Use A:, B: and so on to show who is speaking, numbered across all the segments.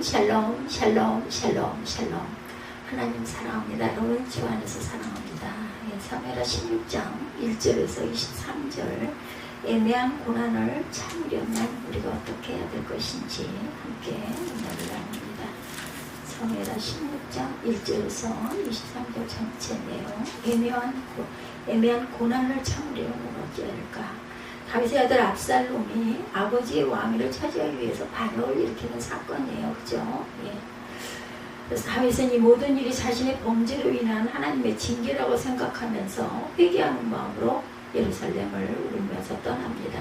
A: 샬롬 샬롬 샬롬 샬롬 샬롬. 하나님 사랑합니다. 여러분 주 안에서 사랑합니다. 사무엘하 16장 1절에서 23절. 애매한 고난을 참으려면 우리가 어떻게 해야 될 것인지 함께 은혜를 나눕니다. 사무엘하 16장 1절에서 23절 전체 내용. 애매한 고난을 참으려면 어찌해야 할까? 다윗의 아들 압살롬이 아버지의 왕위를 차지하기 위해서 반역을 일으키는 사건이에요. 그죠? 예. 그래서 다윗은 이 모든 일이 자신의 범죄로 인한 하나님의 징계라고 생각하면서 회개하는 마음으로 예루살렘을 울면서 떠납니다.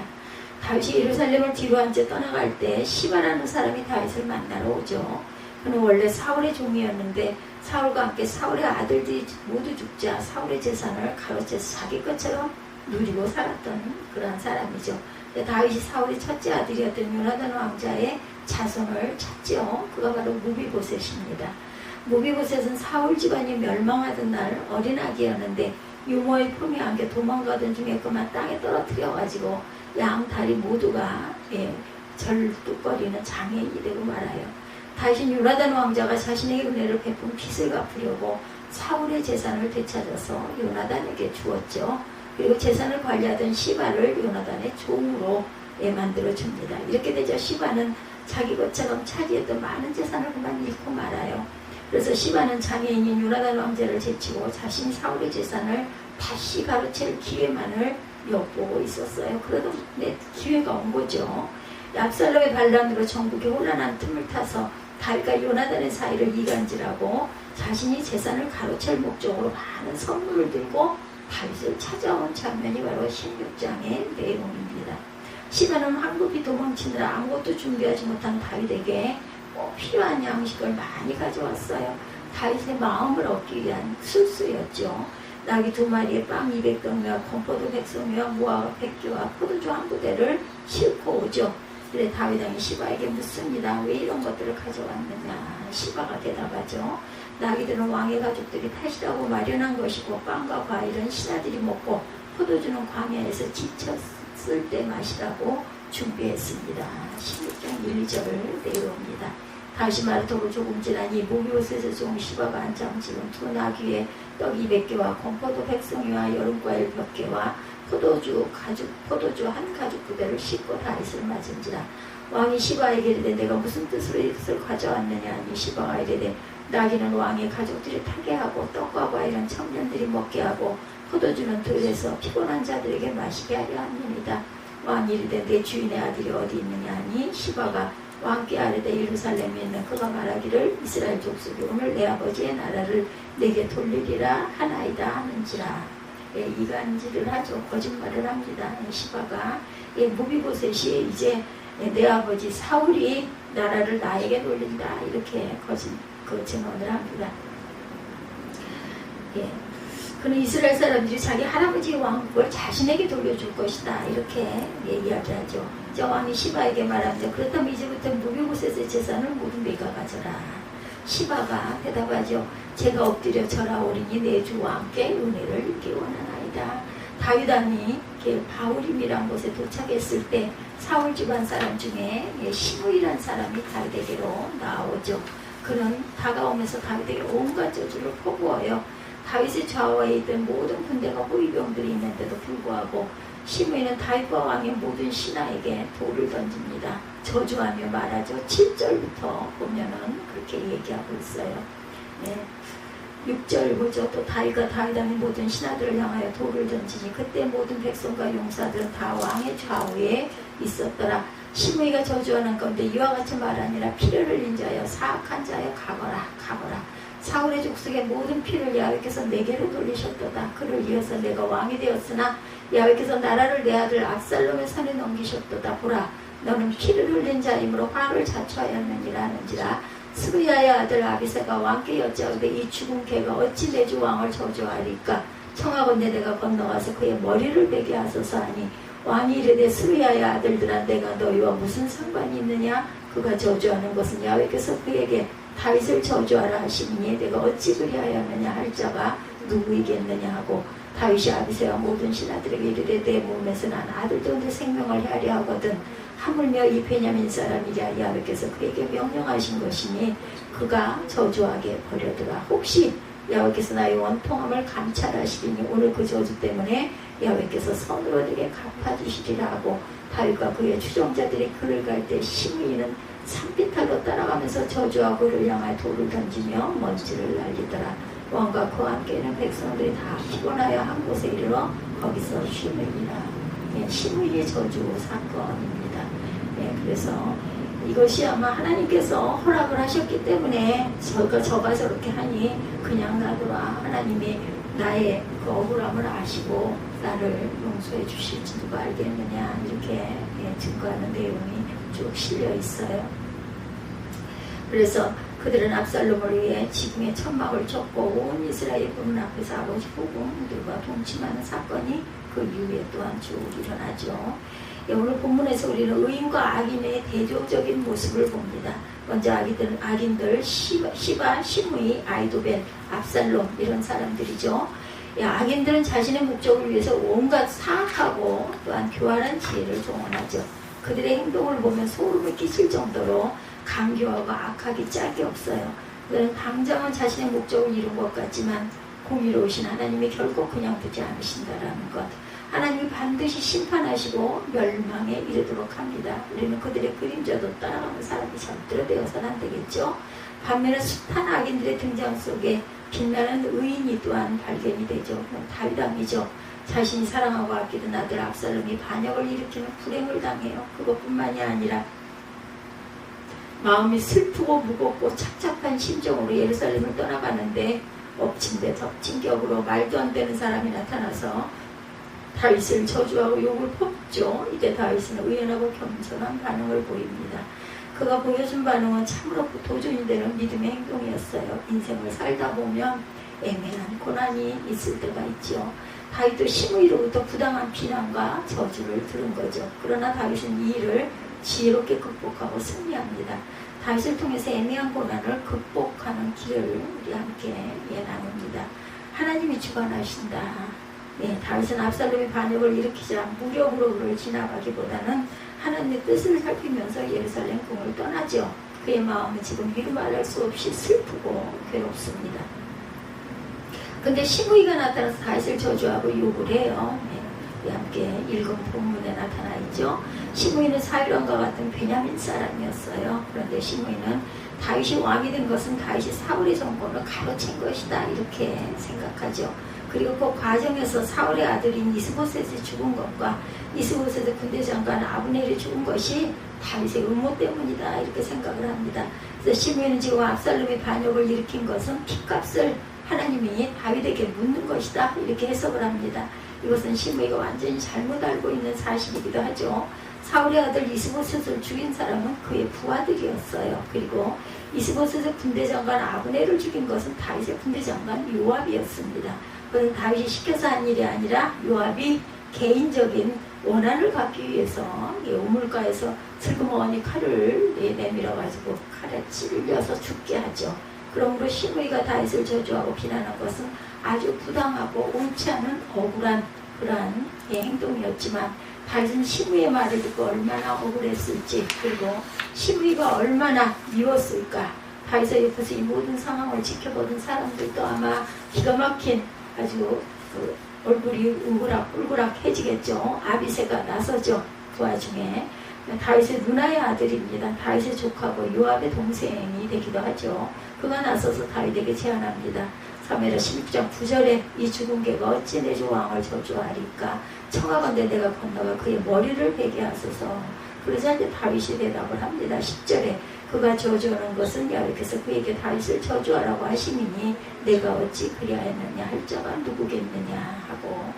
A: 다윗이 예루살렘을 뒤로 한 채 떠나갈 때 시바라는 사람이 다윗을 만나러 오죠. 그는 원래 사울의 종이었는데 사울과 함께 사울의 아들들이 모두 죽자 사울의 재산을 가로채서 자기 것처럼 누리고 살았던 그러한 사람이죠. 다윗이 사울의 첫째 아들이었던 요나단 왕자의 자손을 찾죠. 그가 바로 무비보셋입니다. 무비보셋은 사울 집안이 멸망하던 날 어린아기였는데 유모의 품에 안겨 도망가던 중에 그만 땅에 떨어뜨려가지고 양 다리 모두가 절뚝거리는 장애인이 되고 말아요. 다윗은 요나단 왕자가 자신에게 은혜를 베푼 빚을 갚으려고 사울의 재산을 되찾아서 요나단에게 주었죠. 그리고 재산을 관리하던 시바를 요나단의 종으로 만들어줍니다. 이렇게 되자 시바는 자기 것처럼 차지했던 많은 재산을 그만 잃고 말아요. 그래서 시바는 장애인인 요나단 왕자를 제치고 자신이 사울의 재산을 다시 가로챌 기회만을 엿보고 있었어요. 그러던 기회가 온 거죠. 압살롬의 반란으로 전국에 혼란한 틈을 타서 다윗과 요나단의 사이를 이간질하고 자신이 재산을 가로챌 목적으로 많은 선물을 들고 다윗을 찾아온 장면이 바로 16장의 내용입니다. 시바는 황급히 도망치느라 아무것도 준비하지 못한 다윗에게 꼭 필요한 양식을 많이 가져왔어요. 다윗의 마음을 얻기 위한 술수였죠. 나귀 2마리에 빵 200병이와 건포도 100송이와 무화과 100개와 포도주 한 부대를 싣고 오죠. 그래 다윗 왕이 시바에게 묻습니다. 왜 이런 것들을 가져왔느냐? 시바가 대답하죠. 나귀들은 왕의 가족들이 타시라고 마련한 것이고 빵과 과일은 신하들이 먹고 포도주는 광야에서 지쳤을 때 마시라고 준비했습니다. 16장 1절 내려옵니다. 다시 마르토로 조금 지나니 무비보셋의 종 시바가 한참 지금 2나귀에 떡 200개와 건포도 100송이와 여름과일 몇 개와 포도주 한 가죽 부대를 싣고 다윗을 맞은지라. 왕이 시바에게 이르되 내가 무슨 뜻으로 이것을 가져왔느냐 하니 시바가 이르되 나귀는 왕의 가족들이 타게 하고 떡과 과일은 청년들이 먹게 하고 포도주는 들에서 피곤한 자들에게 마시게 하려 함이니이다. 왕이 이르되 내 주인의 아들이 어디 있느냐 하니 시바가 왕께 아뢰되 예루살렘에 있는 그가 말하기를 이스라엘 족속이 오늘 내 아버지의 나라를 내게 돌리리라 하나이다 하는지라. 이간질을 하죠. 거짓말을 합니다. 시바가 무비보셋이 이제 내 아버지 사울이 나라를 나에게 돌린다 이렇게 증언을 합니다. 그는 이스라엘 사람들이 자기 할아버지의 왕국을 자신에게 돌려줄 것이다 이렇게 이야기하죠. 왕이 시바에게 말합니다. 그렇다면 이제부터 무비보셋의 재산을 모두 네가 가져라. 시바가 대답하죠. 제가 엎드려 절하오리니 내 주 왕께 은혜를 입기 원하나이다. 다윗 왕이 바울임이란 곳에 도착했을 때 사울 집안 사람 중에 시므이란 사람이 다윗에게로 나오죠. 그는 다가오면서 다윗에게 온갖 저주를 퍼부어요. 다윗의 좌우에 있던 모든 군대가 호위병들이 있는데도 불구하고 시므이는 다윗과 왕의 모든 신하에게 돌을 던집니다. 저주하며 말하죠. 7절부터 보면은 그렇게 얘기하고 있어요. 6절 보죠. 또 다윗과 다윗 왕의 모든 신하들을 향하여 돌을 던지니 그때 모든 백성과 용사들은 다 왕의 좌우에 있었더라. 시므이가 저주하는 건데 이와 같이 말하니라. 피를 흘린 자여 사악한 자여 가거라. 사울의 족속의 모든 피를 야훼께서 내게로 돌리셨도다. 그를 이어서 내가 왕이 되었으나 야훼께서 나라를 내 아들 압살롬의 손에 넘기셨도다. 보라 너는 피를 흘린 자이므로 화를 자초하였느니라 하는지라. 스루야의 아들 아비새가 왕께 여짜오되 이 죽은 개가 어찌 내 주 왕을 저주하리까? 청하건대 내가 건너가서 그의 머리를 베게 하소서 하니 왕이 이르되 스루야의 아들들아 내가 너희와 무슨 상관이 있느냐? 그가 저주하는 것은 야훼께서 그에게 다윗을 저주하라 하시니 내가 어찌 그리하였느냐 할 자가 누구이겠느냐 하고 다윗이 아비새와 모든 신하들에게 이르되 내 몸에서 난 아들도 내 생명을 헤아려 하거든 하물며 이 베냐민 사람이랴 야훼께서 그에게 명령하신 것이니 그가 저주하게 버려두라. 혹시 야훼께서 나의 원통함을 감찰하시리니 오늘 그 저주 때문에 야훼께서 선으로 내게 갚아주시리라 하고 다윗과 그의 추종자들이 그를 갈 때 시므이는 산비탈로 따라가면서 저주하고 그를 향하여 돌을 던지며 먼지를 날리더라. 왕과 그와 함께는 백성들이 다 피곤하여 한 곳에 이르러 거기서 쉼을이라. 시므이의 저주 사건입니다. 그래서 이것이 아마 하나님께서 허락을 하셨기 때문에 저가 저렇게 하니 그냥 놔둬라. 하나님이 나의 그 억울함을 아시고 나를 용서해 주실지 누가 알겠느냐 이렇게 증거하는 내용이 쭉 실려 있어요. 그래서 그들은 압살롬을 위해 지붕에 천막을 쳤고 온 이스라엘 보는 앞에서 아버지 후궁들과 동침하는 사건이 그 이후에 또한 쭉 일어나죠. 오늘 본문에서 우리는 의인과 악인의 대조적인 모습을 봅니다. 먼저 악인들 시바, 시므이, 아이도벤, 압살롬 이런 사람들이죠. 악인들은 자신의 목적을 위해서 온갖 사악하고 또한 교활한 지혜를 동원하죠. 그들의 행동을 보면 소름을 끼칠 정도로 강교하고 악하기 짝이 없어요. 그들은 당장은 자신의 목적을 이룬 것 같지만 공의로우신 하나님이 결코 그냥 두지 않으신다라는 것. 하나님이 반드시 심판하시고 멸망에 이르도록 합니다. 우리는 그들의 그림자도 따라가는 사람이 절대로 되어서는 안 되겠죠. 반면에 숱한 악인들의 등장 속에 빛나는 의인이 또한 발견이 되죠. 다윗 왕이죠. 자신이 사랑하고 아끼던 아들 압살롬이 반역을 일으키는 불행을 당해요. 그것뿐만이 아니라 마음이 슬프고 무겁고 착잡한 심정으로 예루살렘을 떠나가는데 엎친 데 덮친 격으로 말도 안 되는 사람이 나타나서 다윗을 저주하고 욕을 퍼붓죠. 이때 다윗은 의연하고 겸손한 반응을 보입니다. 그가 보여준 반응은 참으로 도전이 되는 믿음의 행동이었어요. 인생을 살다 보면 애매한 고난이 있을 때가 있죠. 다윗도 시므이로부터 부당한 비난과 저주를 들은 거죠. 그러나 다윗은 이 일을 지혜롭게 극복하고 승리합니다. 다윗을 통해서 애매한 고난을 극복하는 길을 우리 함께 나눕니다. 하나님이 주관하신다. 다윗은 압살롬의 반역을 일으키자 무력으로 그를 지나가기보다는 하나님의 뜻을 살피면서 예루살렘 궁을 떠나죠. 그의 마음은 지금 이루 말할 수 없이 슬프고 괴롭습니다. 근데 시므이가 나타나서 다윗을 저주하고 욕을 해요. 우리 함께 읽은 본문에 나타나 있죠. 시므이는 사울왕과 같은 베냐민 사람이었어요. 그런데 시므이는 다윗이 왕이 된 것은 다윗이 사울의 정권을 가로챈 것이다 이렇게 생각하죠. 그리고 그 과정에서 사울의 아들인 이스보셋이 죽은 것과 이스보셋의 군대장관 아브넬이 죽은 것이 다윗의 음모 때문이다 이렇게 생각을 합니다. 그래서 시므이는 지금 압살롬의 반역을 일으킨 것은 핏값을 하나님이 다윗에게 묻는 것이다 이렇게 해석을 합니다. 이것은 시므이가 완전히 잘못 알고 있는 사실이기도 하죠. 사울의 아들 이스보셋을 죽인 사람은 그의 부하들이었어요. 그리고 이스보셋의 군대장관 아브넬을 죽인 것은 다윗의 군대장관 요압이었습니다. 그건 다윗이 시켜서 한 일이 아니라 요압이 개인적인 원한을 갖기 위해서 우물가에서 슬그머니 칼을 내밀어가지고 칼에 찔려서 죽게 하죠. 그러므로 시므이가 다윗을 저주하고 비난한 것은 아주 부당하고 옳지 않은 억울한 그러한 행동이었지만 다윗은 시므이의 말을 듣고 얼마나 억울했을지 그리고 시므이가 얼마나 미웠을까. 다윗의 옆에서 이 모든 상황을 지켜보던 사람들도 아마 기가 막힌 아주 얼굴이 울그락해지겠죠. 아비새가 나서죠. 그 와중에 다윗의 누나의 아들입니다. 다윗의 조카고 요압의 동생이 되기도 하죠. 그가 나서서 다윗에게 제안합니다. 사무엘하 16장 9절에 이 죽은 개가 어찌 내 주 왕을 저주하리까. 청하건대 내가 건너가 그의 머리를 베게 하소서. 그러자 이제 다윗이 대답을 합니다. 10절에 그가 저주하는 것은 야훼께서 그에게 다윗을 저주하라고 하시니 내가 어찌 그리하였느냐 할 자가 누구겠느냐 하고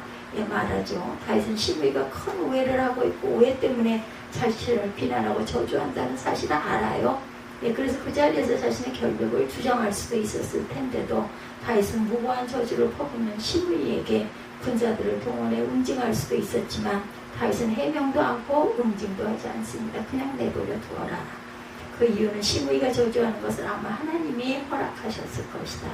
A: 말하죠. 다윗은 시므이가 큰 오해를 하고 있고 오해 때문에 자신을 비난하고 저주한다는 사실을 알아요. 그래서 그 자리에서 자신의 결백을 주장할 수도 있었을 텐데도 다윗은 무고한 저주를 퍼붓는 시므이에게 군사들을 동원해 응징할 수도 있었지만 다윗은 해명도 않고 응징도 하지 않습니다. 그냥 내버려 두어라. 그 이유는 시므이가 저주하는 것을 아마 하나님이 허락하셨을 것이다.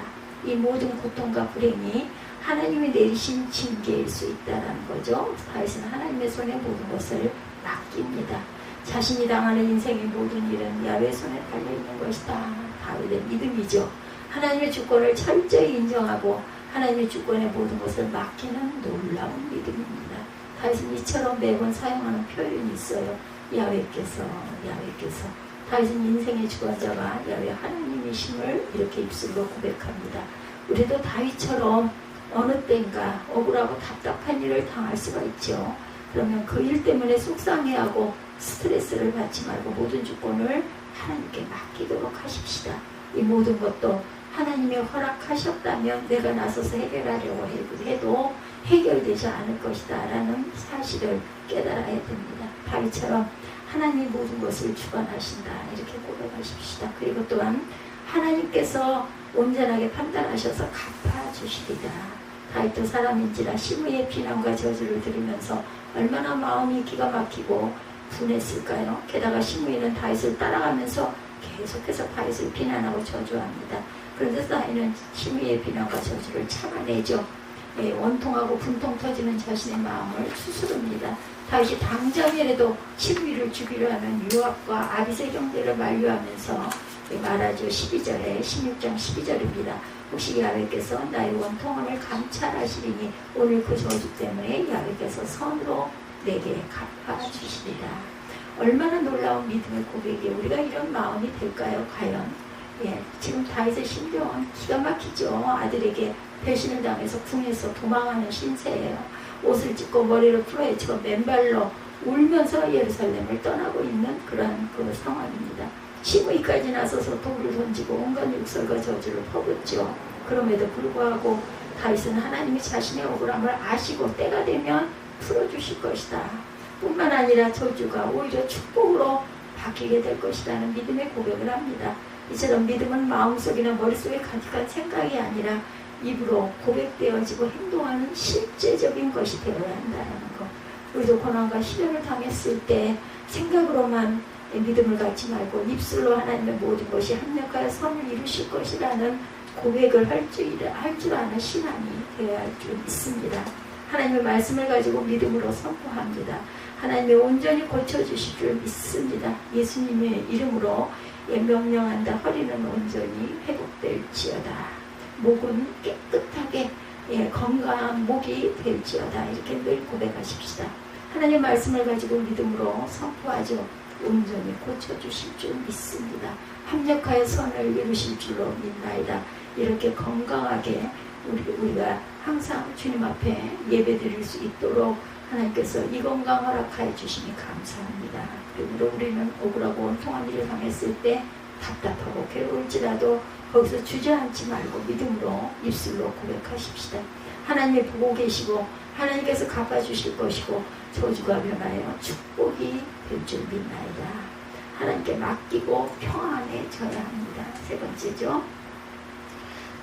A: 이 모든 고통과 불행이 하나님이 내리신 징계일 수 있다는 거죠. 다윗은 하나님의 손에 모든 것을 맡깁니다. 자신이 당하는 인생의 모든 일은 야훼 손에 달려있는 것이다. 다윗의 믿음이죠. 하나님의 주권을 철저히 인정하고 하나님의 주권의 모든 것을 맡기는 놀라운 믿음입니다. 다윗은 이처럼 매번 사용하는 표현이 있어요. 야훼께서 다윗은 인생의 주권자가 야훼 하나님이심을 이렇게 입술로 고백합니다. 우리도 다윗처럼 어느 때인가 억울하고 답답한 일을 당할 수가 있죠. 그러면 그 일 때문에 속상해하고 스트레스를 받지 말고 모든 주권을 하나님께 맡기도록 하십시다. 이 모든 것도 하나님이 허락하셨다면 내가 나서서 해결하려고 해도 해결되지 않을 것이다 라는 사실을 깨달아야 됩니다. 다윗처럼 하나님이 모든 것을 주관하신다 이렇게 고백하십시다. 그리고 또한 하나님께서 온전하게 판단하셔서 갚아주시리다. 다윗도 사람인지라 시므이의 비난과 저주를 들으면서 얼마나 마음이 기가 막히고 분했을까요? 게다가 시므이는 다윗을 따라가면서 계속해서 다윗을 비난하고 저주합니다. 그런데 다윗은 시므이의 비난과 저주를 참아내죠. 원통하고 분통 터지는 자신의 마음을 추스릅니다. 다윗이 당장이라도 시므이를 죽이려 하는 요압과 아비새 형제를 만류하면서 말하죠. 16장 12절입니다. 혹시 야훼께서 나의 원통함을 감찰하시리니 오늘 그 저주 때문에 야훼께서 선으로 내게 갚아주시리라. 얼마나 놀라운 믿음의 고백이 우리가 이런 마음이 될까요? 과연 지금 다윗의 심정은 기가 막히죠. 아들에게 배신을 당해서 궁에서 도망하는 신세예요. 옷을 찢고 머리를 풀어헤치고 맨발로 울면서 예루살렘을 떠나고 있는 그런 그 상황입니다. 시므이까지 나서서 돌을 던지고 온갖 욕설과 저주를 퍼붓죠. 그럼에도 불구하고 다윗은 하나님이 자신의 억울함을 아시고 때가 되면 풀어주실 것이다. 뿐만 아니라 저주가 오히려 축복으로 바뀌게 될 것이라는 믿음의 고백을 합니다. 이처럼 믿음은 마음속이나 머릿속에 가득한 생각이 아니라 입으로 고백되어지고 행동하는 실제적인 것이 되어야 한다는 것. 우리도 고난과 시련을 당했을 때 생각으로만 믿음을 갖지 말고 입술로 하나님의 모든 것이 합력하여 선을 이루실 것이라는 고백을 할 줄 아는 신앙이 되어야 할 줄 믿습니다. 하나님의 말씀을 가지고 믿음으로 선포합니다. 하나님의 온전히 고쳐주실 줄 믿습니다. 예수님의 이름으로 명령한다. 허리는 온전히 회복될지어다. 목은 깨끗하게 건강한 목이 될지어다. 이렇게 늘 고백하십시다. 하나님의 말씀을 가지고 믿음으로 선포하죠. 온전히 고쳐주실 줄 믿습니다. 합력하여 선을 이루실 줄로 믿나이다. 이렇게 건강하게 우리가 항상 주님 앞에 예배드릴 수 있도록 하나님께서 이 건강 허락하여 주시니 감사합니다. 그러므로 우리는 억울하고 원통한 일을 당했을 때 답답하고 괴로울지라도 거기서 주저앉지 말고 믿음으로 입술로 고백하십시다. 하나님이 보고 계시고 하나님께서 갚아주실 것이고 저주가 변하여 축복이 될 줄 믿나이다. 하나님께 맡기고 평안해져야 합니다. 세 번째죠.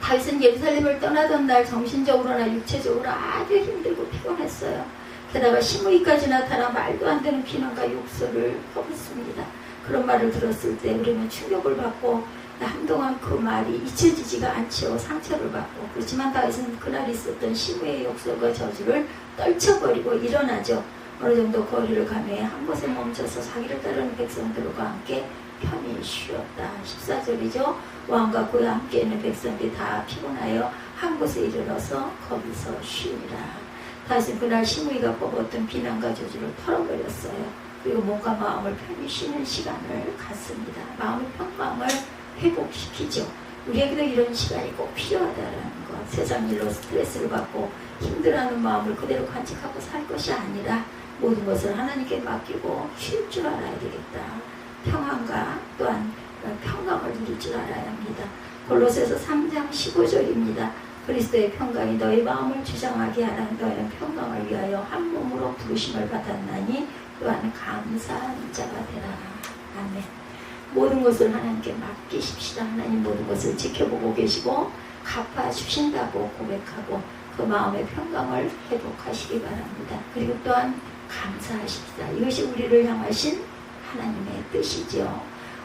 A: 다윗은 예루살렘을 떠나던 날 정신적으로나 육체적으로 아주 힘들고 피곤했어요. 게다가 시므이까지 나타나 말도 안 되는 비난과 욕설을 퍼붓습니다. 그런 말을 들었을 때 우리는 충격을 받고 한동안 그 말이 잊혀지지가 않죠. 상처를 받고. 그렇지만 다윗은 그날 있었던 시므이의 욕설과 저주를 떨쳐버리고 일어나죠. 어느 정도 거리를 가며 한 곳에 멈춰서 자기를 따르는 백성들과 함께 편히 쉬었다. 14절이죠. 왕과 그와 함께 있는 백성들이 다 피곤하여 한 곳에 이르러서 거기서 쉬니라. 다윗은 그날 시므이가 뽑았던 비난과 저주를 털어버렸어요. 그리고 몸과 마음을 편히 쉬는 시간을 갖습니다. 마음의 평강을 회복시키죠. 우리에게도 이런 시간이 꼭 필요하다는 것. 세상 일로 스트레스를 받고 힘들어하는 마음을 그대로 간직하고 살 것이 아니라 모든 것을 하나님께 맡기고 쉴 줄 알아야 되겠다. 평안과 또한 평강을 누릴 줄 알아야 합니다. 골로새서 3장 15절입니다. 그리스도의 평강이 너희 마음을 주장하게 하라. 너희는 평강을 위하여 한 몸으로 부르심을 받았나니 또한 감사한 자가 되라. 아멘. 모든 것을 하나님께 맡기십시다. 하나님 모든 것을 지켜보고 계시고 갚아주신다고 고백하고 그 마음의 평강을 회복하시기 바랍니다. 그리고 또한 감사하십시다. 이것이 우리를 향하신 하나님의 뜻이죠.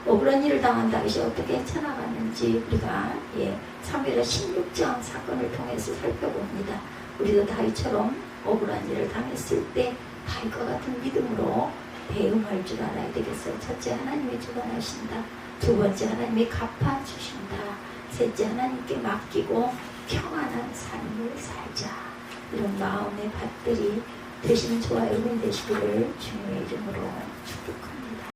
A: 억울한 일을 당한 다윗이 어떻게 헤쳐나갔는지 우리가 사무엘하 16장 사건을 통해서 살펴봅니다. 우리도 다윗처럼 억울한 일을 당했을 때 다윗과 같은 믿음으로 대응할 줄 알아야 되겠어요. 첫째, 하나님이 주관하신다. 두 번째, 하나님이 갚아주신다. 셋째, 하나님께 맡기고 평안한 삶을 살자. 이런 마음의 밭들이 되시는 저와 여러분 되시기를 주님의 이름으로 축복합니다.